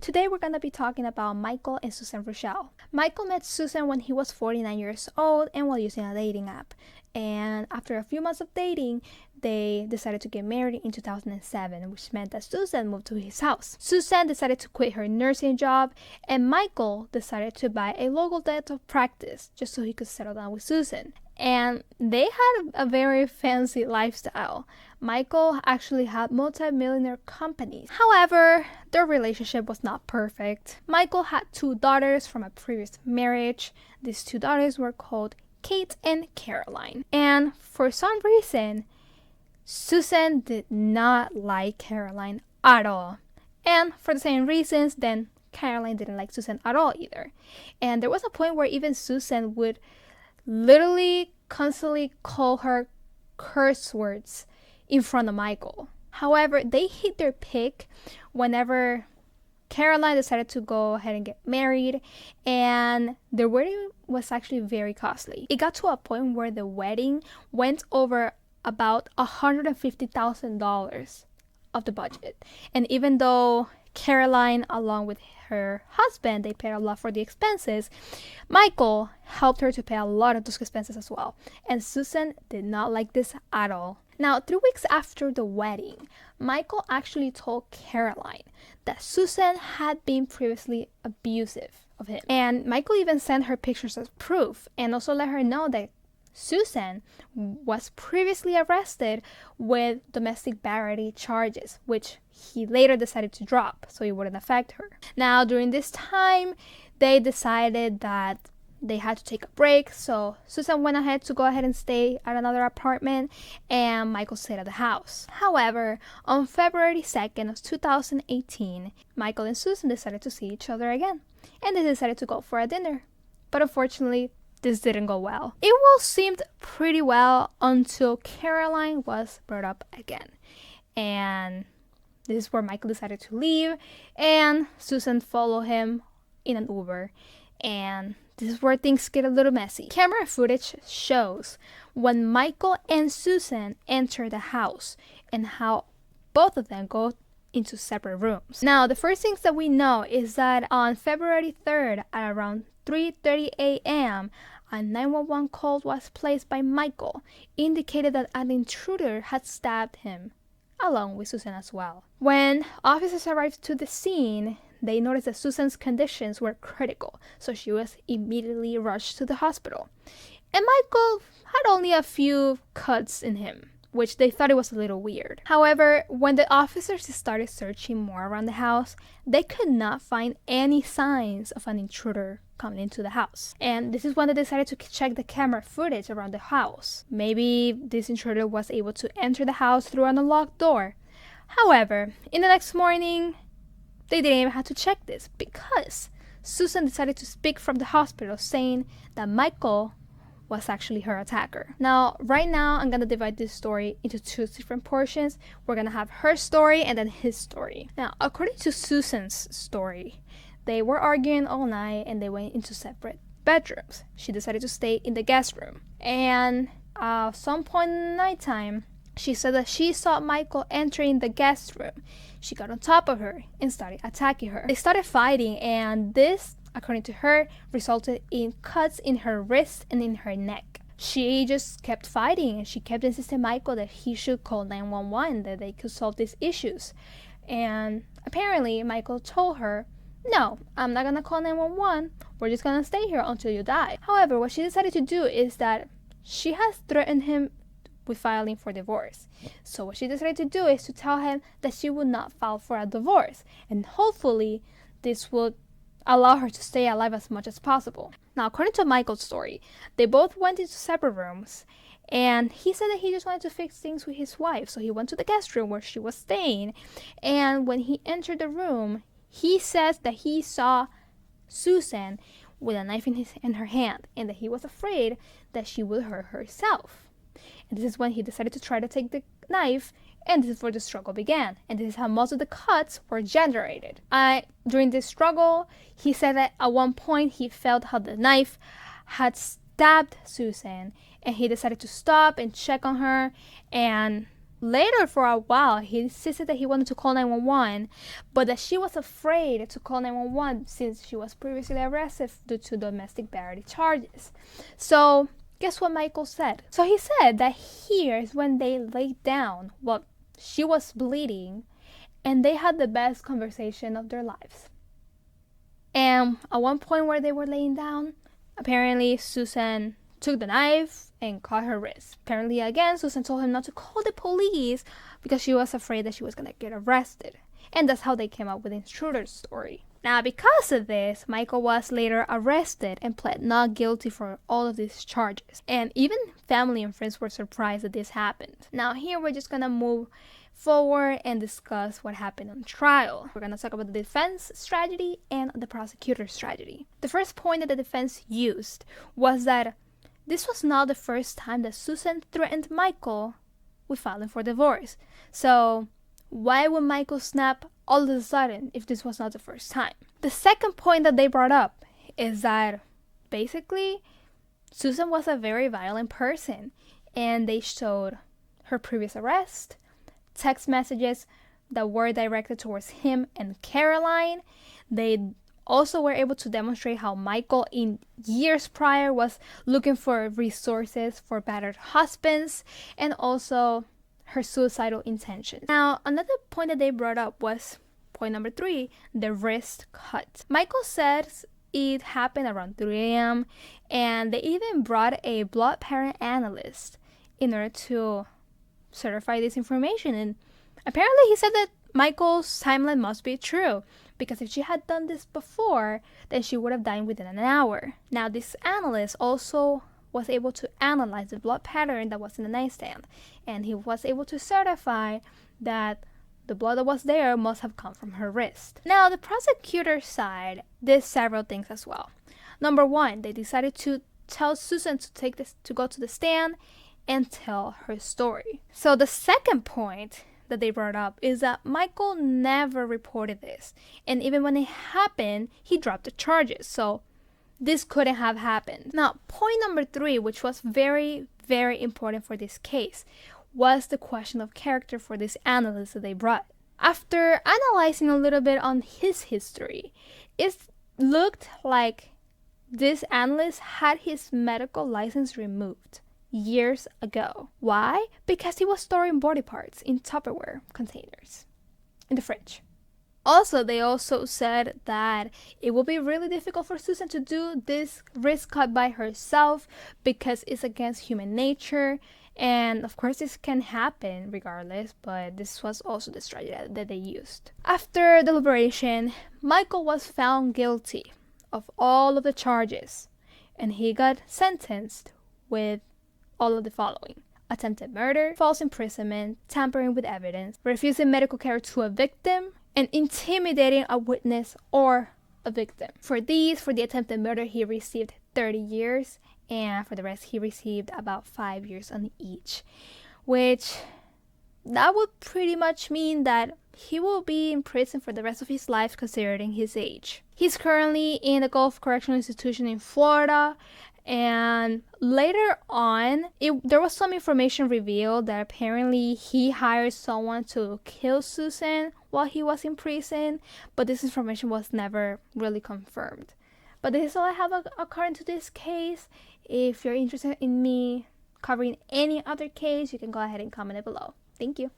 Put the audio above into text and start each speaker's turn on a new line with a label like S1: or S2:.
S1: Today we're going to be talking about Michael and Susan Reuschel. Michael met Susan when he was 49 years old and while using a dating app. And after a few months of dating, they decided to get married in 2007, which meant that Susan moved to his house. Susan decided to quit her nursing job, and Michael decided to buy a local dental practice just so he could settle down with Susan. And they had a very fancy lifestyle. Michael actually had multi-millionaire companies. However, their relationship was not perfect. Michael had 2 daughters from a previous marriage. These 2 daughters were called Kate and Caroline. And for some reason, Susan did not like Caroline at all. And for the same reasons, then Caroline didn't like Susan at all either. And there was a point where even Susan would literally constantly call her curse words in front of Michael. However, they hit their peak whenever Caroline decided to go ahead and get married, and their wedding was actually very costly. It got to a point where the wedding went over about $150,000 of the budget. And even though Caroline, along with her husband, they paid a lot for the expenses, Michael helped her to pay a lot of those expenses as well. And Susan did not like this at all. Now, 3 weeks after the wedding, Michael actually told Caroline that Susan had been previously abusive of him. And Michael even sent her pictures as proof and also let her know that Susan was previously arrested with domestic battery charges, which he later decided to drop so it wouldn't affect her. Now, during this time, they decided that they had to take a break, so Susan went ahead to go ahead and stay at another apartment, and Michael stayed at the house. However, on February 2nd of 2018, Michael and Susan decided to see each other again, and they decided to go for a dinner. But unfortunately, this didn't go well. It all seemed pretty well until Caroline was brought up again. And this is where Michael decided to leave, and Susan followed him in an Uber. And this is where things get a little messy. Camera footage shows when Michael and Susan enter the house and how both of them go into separate rooms. Now, the first things that we know is that on February 3rd at around 3:30 a.m., a 911 call was placed by Michael, indicated that an intruder had stabbed him, along with Susan as well. When officers arrived to the scene, they noticed that Susan's conditions were critical, so she was immediately rushed to the hospital. And Michael had only a few cuts in him, which they thought it was a little weird. However, when the officers started searching more around the house, they could not find any signs of an intruder coming into the house. And this is when they decided to check the camera footage around the house. Maybe this intruder was able to enter the house through an unlocked door. However, in the next morning, they didn't even have to check this because Susan decided to speak from the hospital saying that Michael was actually her attacker. Now, right now, I'm gonna divide this story into 2 different portions. We're gonna have her story and then his story. Now, according to Susan's story, they were arguing all night and they went into separate bedrooms. She decided to stay in the guest room. And at some point in the nighttime, she said that she saw Michael entering the guest room. She got on top of her and started attacking her. They started fighting, and this, according to her, resulted in cuts in her wrist and in her neck. She just kept fighting, and she kept insisting Michael that he should call 911, that they could solve these issues. And apparently, Michael told her, "No, I'm not gonna call 911. We're just gonna stay here until you die." However, what she decided to do is that she has threatened him with filing for divorce. So what she decided to do is to tell him that she would not file for a divorce, and hopefully this would allow her to stay alive as much as possible. Now, according to Michael's story, they both went into separate rooms, and he said that he just wanted to fix things with his wife. So he went to the guest room where she was staying, and when he entered the room, he says that he saw Susan with a knife in her hand, and that he was afraid that she would hurt herself. And this is when he decided to try to take the knife, and this is where the struggle began. And this is how most of the cuts were generated. During this struggle, he said that at one point he felt how the knife had stabbed Susan, and he decided to stop and check on her, and later, for a while, he insisted that he wanted to call 911, but that she was afraid to call 911 since she was previously arrested due to domestic battery charges. So guess what Michael said? So he said that here is when they laid down while she was bleeding, and they had the best conversation of their lives. And at one point where they were laying down, apparently Susan took the knife and cut her wrist. Apparently, again, Susan told him not to call the police because she was afraid that she was going to get arrested. And that's how they came up with the intruder's story. Now, because of this, Michael was later arrested and pled not guilty for all of these charges. And even family and friends were surprised that this happened. Now, here we're just going to move forward and discuss what happened on trial. We're going to talk about the defense strategy and the prosecutor's strategy. The first point that the defense used was that this was not the first time that Susan threatened Michael with filing for divorce. So why would Michael snap all of a sudden if this was not the first time? The second point that they brought up is that basically Susan was a very violent person, and they showed her previous arrest, text messages that were directed towards him and Caroline. They also were able to demonstrate how Michael in years prior was looking for resources for battered husbands, and also her suicidal intentions. Now, another point that they brought up was point number 3, the wrist cut. Michael says it happened around 3 a.m. and they even brought a blood pattern analyst in order to certify this information, and apparently he said that Michael's timeline must be true, because if she had done this before, then she would have died within an hour. Now, this analyst also was able to analyze the blood pattern that was in the nightstand, and he was able to certify that the blood that was there must have come from her wrist. Now, the prosecutor's side did several things as well. Number 1, they decided to tell Susan to go to the stand and tell her story. So the second point that they brought up is that Michael never reported this, and even when it happened, he dropped the charges. So this couldn't have happened. Now, point number 3, which was very, very important for this case, was the question of character for this analyst that they brought. After analyzing a little bit on his history, it looked like this analyst had his medical license removed years ago. Why? Because he was storing body parts in Tupperware containers in the fridge. Also, they also said that it will be really difficult for Susan to do this wrist cut by herself because it's against human nature. And of course, this can happen regardless, but this was also the strategy that they used. After deliberation, Michael was found guilty of all of the charges, and he got sentenced with all of the following: attempted murder, false imprisonment, tampering with evidence, refusing medical care to a victim, and intimidating a witness or a victim. For the attempted murder, he received 30 years, and for the rest, he received about 5 years on each, which that would pretty much mean that he will be in prison for the rest of his life considering his age. He's currently in the Gulf Correctional Institution in Florida, and later on, there was some information revealed that apparently he hired someone to kill Susan while he was in prison, but this information was never really confirmed. But this is all I have according to this case. If you're interested in me covering any other case, you can go ahead and comment it below. Thank you.